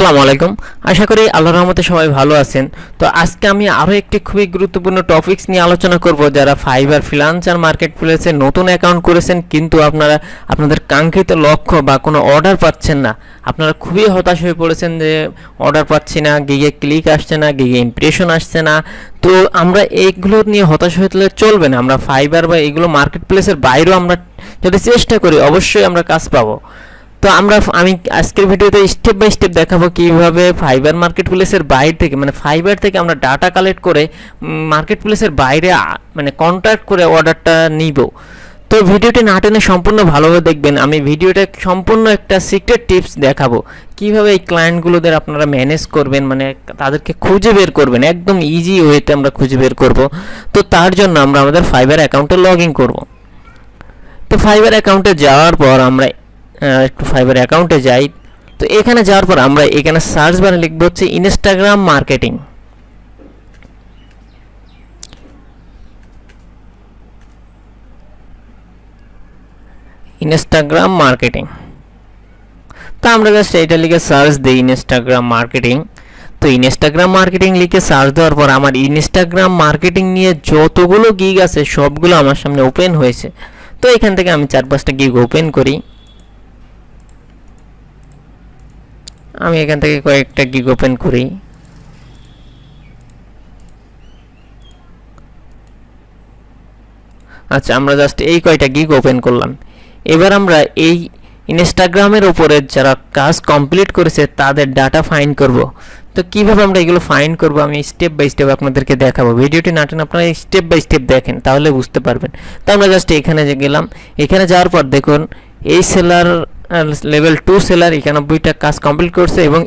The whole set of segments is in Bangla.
আসসালামু আলাইকুম। আশা করি আল্লাহর রহমতে সবাই ভালো আছেন। তো আজকে আমি আরও একটি খুবই গুরুত্বপূর্ণ টপিকস নিয়ে আলোচনা করব। যারা ফাইবার ফ্রিল্যান্সার মার্কেট প্লেসে নতুন অ্যাকাউন্ট করেছেন কিন্তু আপনারা আপনাদের কাঙ্ক্ষিত লক্ষ্য বা কোনো অর্ডার পাচ্ছেন না, আপনারা খুবই হতাশ হয়ে পড়েছেন যে অর্ডার পাচ্ছি না, গিগে ক্লিক আসছে না, গিগে ইমপ্রেশন আসছে না। তো আমরা এইগুলো নিয়ে হতাশ হলে চলবে না। আমরা ফাইবার বা এগুলো মার্কেট প্লেসের বাইরেও আমরা যদি চেষ্টা করি অবশ্যই আমরা কাজ পাবো। তো আমি আজকের ভিডিওতে স্টেপ বাই স্টেপ দেখাবো কিভাবে ফাইবার মার্কেট প্লেসের বাইরে থেকে মানে ফাইবার থেকে আমরা ডাটা কালেক্ট করে মার্কেট প্লেসের বাইরে মানে কন্ট্যাক্ট করে অর্ডারটা নিব। তো ভিডিওটি না টেনে সম্পূর্ণ ভালোভাবে দেখবেন। আমি ভিডিওটা সম্পূর্ণ একটা সিক্রেট টিপস দেখাবো কিভাবে এই ক্লায়েন্টগুলোদের আপনারা ম্যানেজ করবেন, মানে তাদেরকে খুঁজে বের করবেন, একদম ইজি ওয়েতে আমরা খুঁজে বের করব। তো তার জন্য আমরা আমাদের ফাইবার অ্যাকাউন্টে লগ ইন করবো। তো ফাইবার অ্যাকাউন্টে যাওয়ার পর আমরা একটু ফাইবার অ্যাকাউন্টে যাই। তো এখানে যাওয়ার পর আমরা এখানে সার্চ বারে লিখব হচ্ছে ইনস্টাগ্রাম মার্কেটিং। Instagram marketing. তো আমরা জাস্ট এটা লিখে সার্চ দিই ইনস্টাগ্রাম মার্কেটিং। তো ইনস্টাগ্রাম মার্কেটিং লিখে সার্চ দেওয়ার পর আমার ইনস্টাগ্রাম মার্কেটিং নিয়ে যতগুলো গিগ আছে সবগুলো আমার সামনে ওপেন হয়েছে। তো এখান থেকে আমি 4-5টা গিগ ওপেন করি। আমি এখান থেকে কয়েকটা গিগ ওপেন করি। আচ্ছা, আমরা জাস্ট এই কয়টা গিগ ওপেন করলাম। এবার আমরা এই ইনস্টাগ্রামের উপরে যারা কাজ কমপ্লিট করেছে তাদের ডাটা ফাইন্ড করব। তো কিভাবে আমরা এগুলো ফাইন্ড করব আমি স্টেপ বাই স্টেপ আপনাদেরকে দেখাবো। ভিডিওটি না টেনে আপনারা স্টেপ বাই স্টেপ দেখেন, তাহলে বুঝতে পারবেন। তো আমরা জাস্ট এখানে গেলাম। এখানে যাওয়ার পর দেখুন এই সেলার লেভেল 2 সেলার 91টা কাজ কমপ্লিট করছে এবং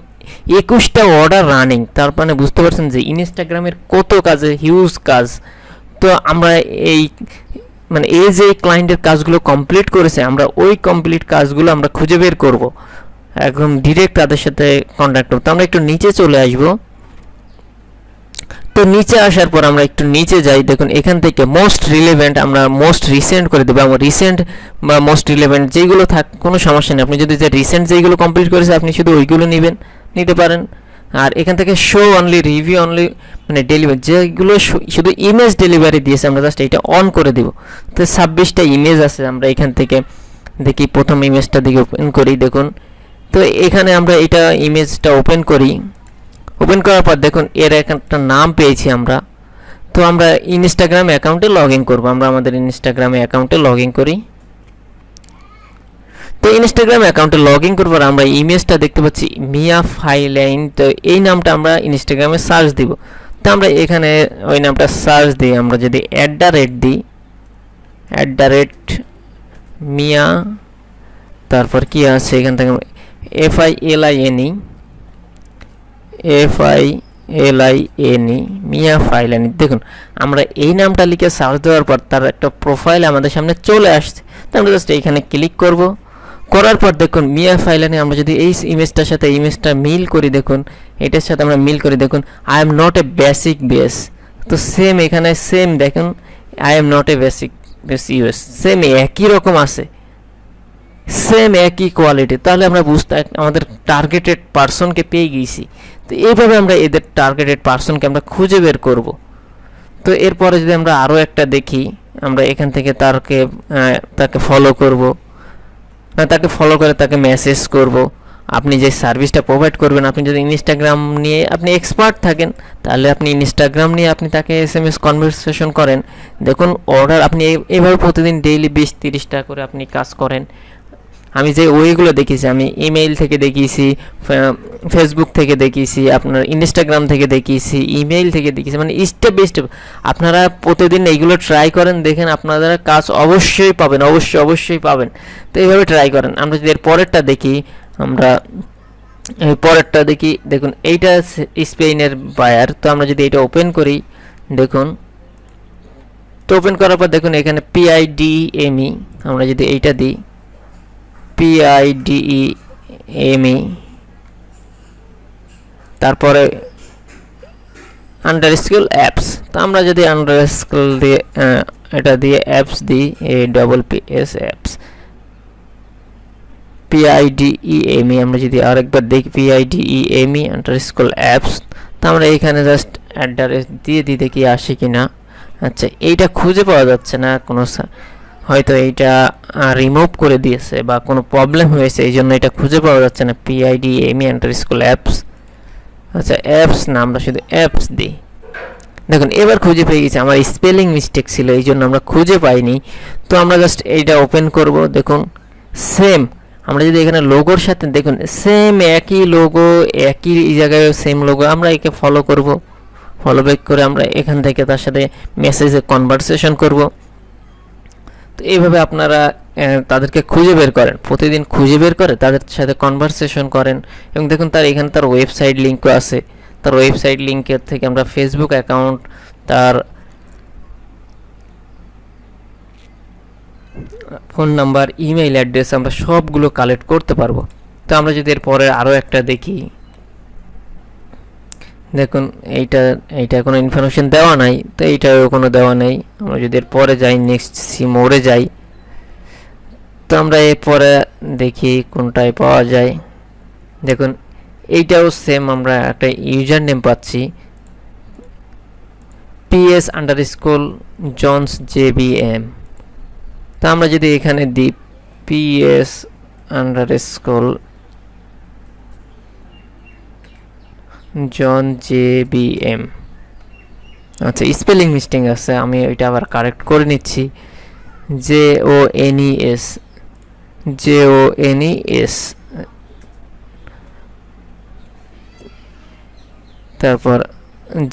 21টা অর্ডার রানিং। তার মানে বুঝতে পারছেন যে ইনস্টাগ্রামের কত কাজে হিউজ কাজ। তো আমরা এই মানে এই যে ক্লায়েন্টের কাজগুলো কমপ্লিট করেছে আমরা ওই কমপ্লিট কাজগুলো আমরা খুঁজে বের করব, একদম ডিরেক্ট তাদের সাথে কন্ট্যাক্ট করব। তো আমরা একটু নিচে চলে আসব। তো নিচে আসার পর আমরা একটু নিচে যাই। দেখুন এখান থেকে মোস্ট রিলেভেন্ট আমরা মোস্ট রিসেন্ট করে দেবো। আমরা রিসেন্ট বা মোস্ট রিলেভেন্ট যেইগুলো থাক কোনো সমস্যা নেই। আপনি যদি যে রিসেন্ট যেইগুলো কমপ্লিট করেছে আপনি শুধু ওইগুলো নিতে পারেন। আর এখান থেকে শো অনলি রিভিউ অনলি মানে ডেলিভারি যেগুলো শুধু ইমেজ ডেলিভারি দিয়েছে আমরা জাস্ট এটা অন করে দিব। তো 26টা ইমেজ আছে। আমরা এখান থেকে দেখি প্রথম ইমেজটা দিকে ওপেন করি। দেখুন তো এখানে আমরা এটা ইমেজটা ওপেন করি। ওপেন করার পর দেখুন এর একটা নাম পেয়েছি আমরা। তো আমরা ইনস্টাগ্রাম অ্যাকাউন্টে লগ ইন করবো। আমরা আমাদের ইনস্টাগ্রামে অ্যাকাউন্টে লগ ইন করি। তো ইনস্টাগ্রাম অ্যাকাউন্টে লগ ইন করবার আমরা ইমেজটা দেখতে পাচ্ছি মিয়া ফাইলাইন। তো এই নামটা আমরা ইনস্টাগ্রামে সার্চ দিব। তো আমরা এখানে ওই নামটা সার্চ দিই। আমরা যদি দিই মিয়া, তারপর কি আছে এখান থেকে FILINE মিয়া ফাইলাইনি। দেখুন আমরা এই নামটা লিখে সার্চ দেওয়ার পর তার একটা প্রোফাইল আমাদের সামনে চলে আসছে। তো আমরা জাস্ট এইখানে ক্লিক করব। করার পর দেখুন মিয়া ফাইলাইনে আমরা যদি এই ইমেজটার সাথে ইমেজটা মিল করি, দেখুন এটার সাথে আমরা মিল করি। দেখুন I am not a basic base. তো সেম এখানে সেম দেখুন I am not a basic base US same একই রকম আছে, সেম একই কোয়ালিটি। তাহলে আমরা আমাদের টার্গেটেড পার্সনকে পেয়ে গিয়েছি। তো এইভাবে আমরা এদের টার্গেটেড পার্সনকে আমরা খুঁজে বের করব। তো এরপরে যদি আমরা আরও একটা দেখি, আমরা এখান থেকে তাকে ফলো করব, তাকে ফলো করে তাকে মেসেজ করব। আপনি যে সার্ভিসটা প্রোভাইড করবেন, আপনি যদি ইনস্টাগ্রাম নিয়ে আপনি এক্সপার্ট থাকেন তাহলে আপনি ইনস্টাগ্রাম নিয়ে আপনি তাকে SMS কনভারসেশন করেন। দেখুন অর্ডার আপনি এইভাবে প্রতিদিন ডেইলি 20-30টা করে আপনি কাজ করেন। আমি যে ওয়েগুলো দেখিয়েছি, আমি ইমেইল থেকে দেখিয়েছি, ফেসবুক থেকে দেখিয়েছি, আপনার ইনস্টাগ্রাম থেকে দেখিয়েছি, ইমেইল থেকে দেখিয়েছি, মানে স্টেপ বাই স্টেপ আপনারা প্রতিদিন এইগুলো ট্রাই করেন, দেখেন আপনারা কাজ অবশ্যই পাবেন, অবশ্যই পাবেন। তো এইভাবে ট্রাই করেন। আমরা যদি এর পরেরটা দেখি, দেখুন এইটা স্পেনের বায়ার। তো আমরা যদি এটা ওপেন করি, দেখুন তো ওপেন করার পর দেখুন এখানে PIDEME আমরা যদি এইটা দিই PIDEME, তারপরে আন্ডারস্কোর অ্যাপস। তো আমরা যদি আন্ডারস্কোর দিয়ে এটা দিয়ে অ্যাপস দিই APPS অ্যাপস। PIDEME আমরা যদি আরেকবার দেখি PIDEME আন্ডারস্কোর অ্যাপস, তো আমরা এখানে জাস্ট অ্যাড্রেস দিয়ে দিতে কি আসে কি না। আচ্ছা, এইটা খুঁজে পাওয়া যাচ্ছে না, কোনো হয়তো এইটা রিমুভ করে দিয়েছে বা কোনো প্রবলেম হয়েছে, এই জন্য এটা খুঁজে পাওয়া যাচ্ছে না PIDEME আন্ডারস্কোর অ্যাপস। আচ্ছা, অ্যাপস না, আমরা শুধু অ্যাপস দিই। দেখুন এবার খুঁজে পেয়ে গেছি, আমার স্পেলিং মিস্টেক ছিল এই জন্য আমরা খুঁজে পাইনি। তো আমরা জাস্ট এইটা ওপেন করব। দেখুন সেম, আমরা যদি এখানে লোগোর সাথে দেখুন সেম একই লোগো, একই জায়গায় সেম লোগো, আমরা একে ফলো করব। ফলো ব্যাক করে আমরা এখান থেকে তার সাথে মেসেজে কনভারসেশন করব। তো এইভাবে আপনারা তাদেরকে খুঁজে বের করেন, প্রতিদিন খুঁজে বের করে তাদের সাথে কনভারসেশন করেন। এবং দেখুন এখানে তার ওয়েবসাইট লিঙ্কও আছে। তার ওয়েবসাইট লিঙ্কের থেকে আমরা ফেসবুক অ্যাকাউন্ট, তার ফোন নাম্বার, ইমেইল অ্যাড্রেস আমরা সবগুলো কালেক্ট করতে পারবো। তো আমরা যদি এরপরে আরও একটা দেখি, দেখুন এইটা কোনো ইনফরমেশন দেওয়া নাই, তো এইটাও কোনো দেওয়া নেই। আমরা যদি এরপরে যাই, নেক্সট মোড়ে যাই, তো আমরা এরপরে দেখি কোনটায় পাওয়া যায়। দেখুন এইটাও সেম, আমরা একটা ইউজার নেম পাচ্ছি PS_Jones JBM। তো আমরা যদি এখানে দিই PS_JohnJBM, আচ্ছা স্পেলিং মিস্টেক আছে, আমি ওইটা আবার কারেক্ট করে নিচ্ছি। JONES তারপর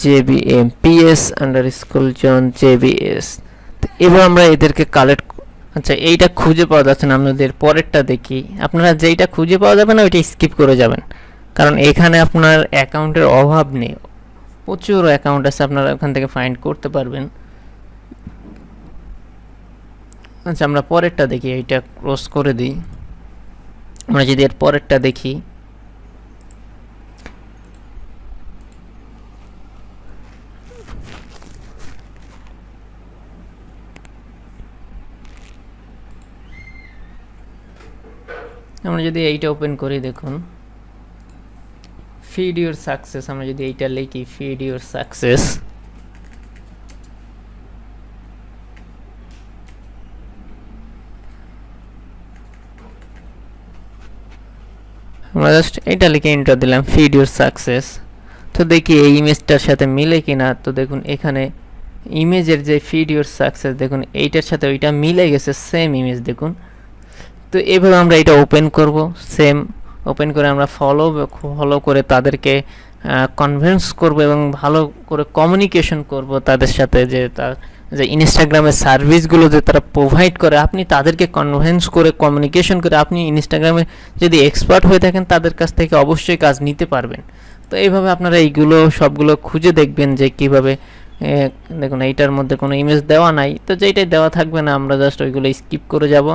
JBM PS_JohnJBS। তো এবার আমরা এদেরকে কালেক্ট, আচ্ছা এইটা খুঁজে পাওয়া যাচ্ছে না, আপনাদের পরেরটা দেখি। আপনারা যেইটা খুঁজে পাওয়া যাবে না ওইটা স্কিপ করে যাবেন, কারণ এখানে আপনার অ্যাকাউন্টের অভাব নেই, প্রচুর অ্যাকাউন্ট আছে, আপনারা ওখান থেকে ফাইন্ড করতে পারবেন। আচ্ছা আমরা পরেরটা দেখি, এইটা ক্লোজ করে দিই। আমরা যদি এর পরেরটা দেখি, আমরা যদি এইটা ওপেন করি, দেখুন ফিড ইউর সাকসেস, আমরা যদি এইটা লিখি ফিড ইউর সাকসেস, আমরা জাস্ট এইটা লিখে এন্টার দিলাম ফিড ইউর সাকসেস। তো দেখি এই ইমেজটার সাথে মিলে কিনা। তো দেখুন এখানে ইমেজের যে ফিড ইউর সাকসেস, দেখুন এইটার সাথে ওইটা মিলে গেছে, সেম ইমেজ দেখুন। তো এইভাবে আমরা এটা ওপেন করব, সেম ওপেন করে আমরা ফলো করে তাদেরকে কনভিন্স করব এবং ভালো করে কমিউনিকেশন করব তাদের সাথে, যে তার যে ইনস্টাগ্রামের সার্ভিসগুলো যে তারা প্রোভাইড করে, আপনি তাদেরকে কনভিন্স করে কমিউনিকেশন করে আপনি ইনস্টাগ্রামে যদি এক্সপার্ট হয়ে থাকেন তাদের কাছ থেকে অবশ্যই কাজ নিতে পারবেন। তো এইভাবে আপনারা এইগুলো সবগুলো খুঁজে দেখবেন যে কিভাবে। দেখুন এইটার মধ্যে কোনো ইমেজ দেওয়া নাই, তো যেইটাই দেওয়া থাকবে না আমরা জাস্ট ওইগুলো স্কিপ করে যাব।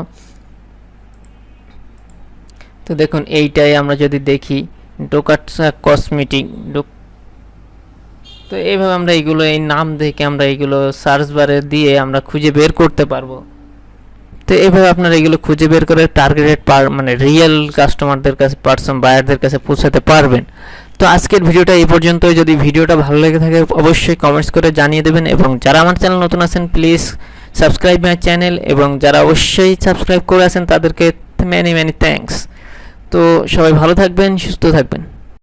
তো দেখুন এইটাই আমরা যদি দেখি ডোকাটসা কসমেটিক, তো এইভাবে আমরা এইগুলো এই নাম দেখে আমরা এইগুলো সার্চ বারে দিয়ে আমরা খুঁজে বের করতে পারবো। তো এইভাবে আপনারা এগুলো খুঁজে বের করে টার্গেটেড মানে রিয়েল কাস্টমারদের কাছে, পার্সন বায়ারদের কাছে পৌঁছাতে পারবেন। তো আজকের ভিডিওটা এই পর্যন্ত। যদি ভিডিওটা ভালো লেগে থাকে অবশ্যই কমেন্টস করে জানিয়ে দেবেন, এবং যারা আমার চ্যানেল নতুন আছেন প্লিজ সাবস্ক্রাইব মাই চ্যানেল, এবং যারা অবশ্যই সাবস্ক্রাইব করে আছেন তাদেরকে মেনি থ্যাঙ্কস। তো সবাই ভালো থাকবেন, সুস্থ থাকবেন।